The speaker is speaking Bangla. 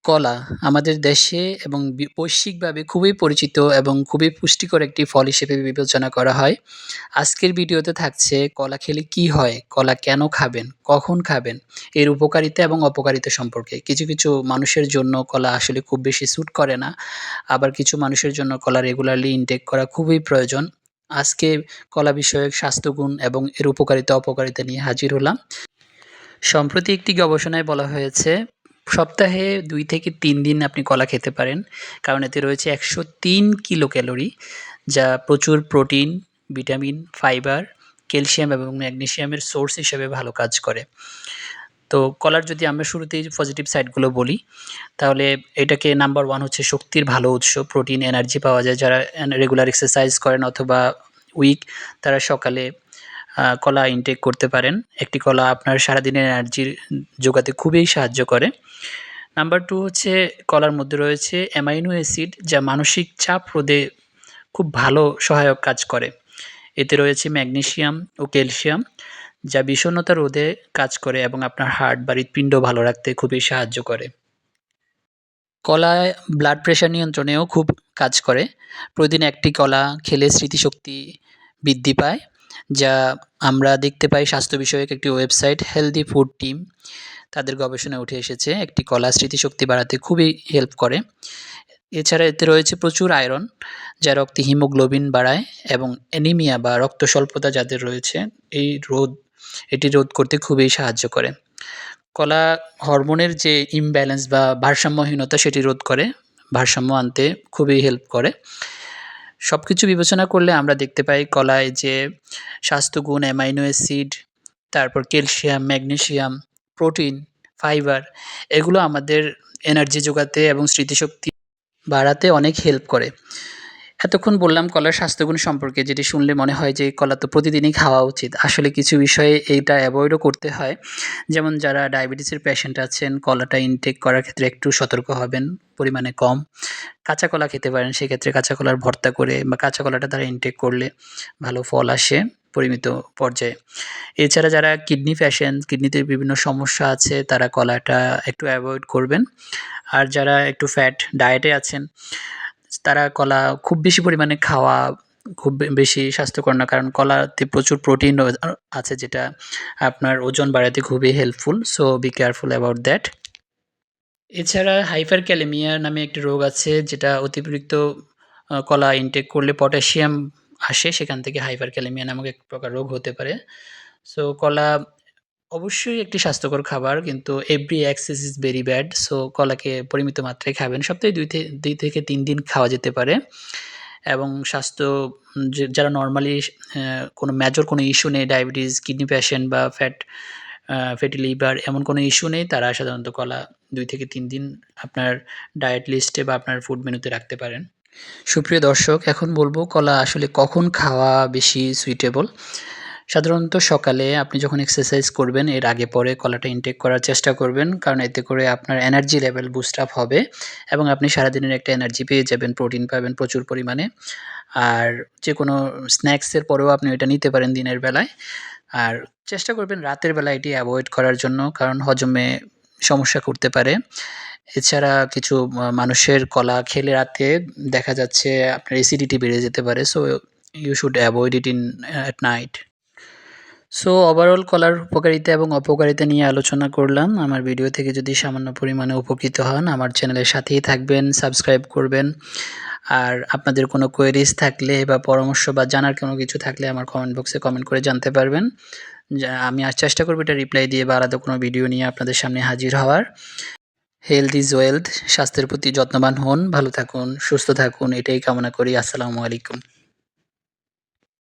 কলা আমাদের দেশে এবং বৈশ্বিকভাবে খুবই পরিচিত এবং খুবই পুষ্টিকর একটি ফল হিসেবে বিবেচনা করা হয়। আজকের ভিডিওতে থাকছে কলা খেলে কি হয়? কলা কেন খাবেন? কখন খাবেন? এর উপকারিতা এবং অপকারিতা সম্পর্কে। কিছু মানুষের জন্য কলা আসলে খুব বেশি স্যুট করে না। আবার কিছু মানুষের জন্য কলা রেগুলারলি ইনটেক করা খুবই প্রয়োজন। আজকে কলা বিষয়ক স্বাস্থ্যগুণ এবং এর উপকারিতা অপকারিতা নিয়ে হাজির হলাম। সম্প্রতি একটি গবেষণায় বলা হয়েছে, সপ্তাহে ২ থেকে ৩ দিন আপনি কলা খেতে পারেন। কারণ এতে রয়েছে ১০৩ কিলো ক্যালোরি, যা প্রচুর প্রোটিন, ভিটামিন, ফাইবার, ক্যালসিয়াম এবং ম্যাগনেসিয়ামের সোর্স হিসেবে ভালো কাজ করে। তো কলার যদি আমরা শুরুতেই পজিটিভ সাইডগুলো বলি, তাহলে এটাকে নাম্বার 1 হচ্ছে শক্তির ভালো উৎস। প্রোটিন, এনার্জি পাওয়া যায়। যারা রেগুলার এক্সারসাইজ করেন অথবা উইক, তারা সকালে কলা ইনটেক করতে পারেন। একটি কলা আপনার সারাদিনের এনার্জি জোগাতে খুবই সাহায্য করে। নাম্বার 2 হচ্ছে কলার মধ্যে রয়েছে অ্যামাইনো অ্যাসিড, যা মানসিক চাপ রোধে খুব ভালো সহায়ক কাজ করে। এতে রয়েছে ম্যাগনেসিয়াম ও ক্যালসিয়াম, যা বিষণ্ণতা রোধে কাজ করে এবং আপনার হার্ট বা হৃৎপিণ্ড ভালো রাখতে খুবই সাহায্য করে। কলায় ব্লাড প্রেশার নিয়ন্ত্রণেও খুব কাজ করে। প্রতিদিন একটি কলা খেলে স্মৃতিশক্তি বৃদ্ধি পায়, যা আমরা দেখতে পাই স্বাস্থ্য বিষয়ক একটি ওয়েবসাইট হেলদি ফুড টিম, তাদের গবেষণায় উঠে এসেছে একটি কলা স্মৃতিশক্তি বাড়াতে খুবই হেল্প করে। এছাড়া এতে রয়েছে প্রচুর আয়রন, যা রক্তে হিমোগ্লোবিন বাড়ায় এবং অ্যানিমিয়া বা রক্ত স্বল্পতা যাদের রয়েছে এটি রোধ করতে খুবই সাহায্য করে। কলা হরমোনের যে ইমব্যালেন্স বা ভারসাম্যহীনতা সেটি রোধ করে, ভারসাম্য আনতে খুবই হেল্প করে। সবকিছু বিবেচনা করলে আমরা দেখতে পাই কলায় যে স্বাস্থ্যগুণ, অ্যামাইনো অ্যাসিড, তারপর ক্যালসিয়াম, ম্যাগনেসিয়াম, প্রোটিন, ফাইবার, এগুলো আমাদের এনার্জি যোগাতে এবং স্মৃতিশক্তি বাড়াতে অনেক হেল্প করে। এতক্ষণ বললাম কলার স্বাস্থ্যগুণ সম্পর্কে, যেটি শুনলে মনে হয় যে কলা তো প্রতিদিনই খাওয়া উচিত। আসলে কিছু বিষয়ে এইটা অ্যাভয়েডও করতে হয়। যেমন যারা ডায়াবেটিসের পেশেন্ট আছেন, কলাটা ইনটেক করার ক্ষেত্রে একটু সতর্ক হবেন, পরিমাণে কম। কাঁচা কলা খেতে পারেন, সেক্ষেত্রে কাঁচা কলার ভর্তা করে বা কাঁচা কলাটা তারা ইনটেক করলে ভালো ফল আসে পরিমিত পর্যায়ে। এছাড়া যারা কিডনি পেশেন্ট, কিডনিতে বিভিন্ন সমস্যা আছে, তারা কলাটা একটু অ্যাভয়েড করবেন। আর যারা একটু ফ্যাট ডায়েটে আছেন, তারা কলা খুব বেশি পরিমাণে খাওয়া খুব বেশি স্বাস্থ্যকর না। কারণ কলাতে প্রচুর প্রোটিন আছে, যেটা আপনার ওজন বাড়াতে খুবই helpful. So be careful about that. এছাড়া হাইপারক্যালেমিয়া নামে একটি রোগ আছে, যেটা অতিরিক্ত কলা ইনটেক করলে পটাশিয়াম আসে, সেখান থেকে হাইপারক্যালেমিয়া নামক এক প্রকার রোগ হতে পারে। সো কলা অবশ্যই একটি স্বাস্থ্যকর খাবার, কিন্তু every excess is very bad. So কলাকে পরিমিত মাত্রায় খাবেন। সপ্তাহে ২ থেকে ৩ দিন খাওয়া যেতে পারে এবং স্বাস্থ্য যারা নরমালি কোনো মেজর কোনো ইস্যু নেই, ডায়াবেটিস, কিডনি পেশেন্ট বা ফ্যাটি লিভার এমন কোনো ইস্যু নেই, তারা সাধারণত কলা ২ থেকে ৩ দিন আপনার ডায়েট লিস্টে বা আপনার ফুড মেনুতে রাখতে পারেন। সুপ্রিয় দর্শক, এখন বলব কলা আসলে কখন খাওয়া বেশি সুইটেবল। সাধারণত সকালে আপনি যখন এক্সারসাইজ করবেন, এর আগে পরে কলাটা ইনটেক করার চেষ্টা করবেন। কারণ এতে করে আপনার এনার্জি লেভেল বুস্ট আপ হবে এবং আপনি সারাদিনের একটা এনার্জি পেয়ে যাবেন, প্রোটিন পাবেন প্রচুর পরিমাণে। আর যেকোনো স্ন্যাক্সের পরেও আপনি এটা নিতে পারেন দিনের বেলায়। আর চেষ্টা করবেন রাতের বেলা এটি অ্যাভয়েড করার জন্য, কারণ হজমে সমস্যা করতে পারে। এছাড়া কিছু মানুষের কলা খেলে রাতে দেখা যাচ্ছে আপনার অ্যাসিডিটি বেড়ে যেতে পারে। So you should avoid it at night. So overall কলার উপকারিতা এবং অপকারিতা নিয়ে আলোচনা করলাম। আমার ভিডিও থেকে যদি সামান্য পরিমাণে উপকৃত হন, আমার চ্যানেলের সাথেই থাকবেন, সাবস্ক্রাইব করবেন। আর আপনাদের কোনো কোয়েরিজ থাকলে বা পরামর্শ বা জানার কোনো কিছু থাকলে আমার কমেন্ট বক্সে কমেন্ট করে জানতে পারবেন। আমি চেষ্টা করব এটা রিপ্লাই দিয়ে বা আলাদা কোনো ভিডিও নিয়ে আপনাদের সামনে হাজির হওয়ার। Health is wealth. স্বাস্থ্যের প্রতি যত্নবান হন, ভালো থাকুন, সুস্থ থাকুন, এটাই কামনা করি। আসসালামু আলাইকুম।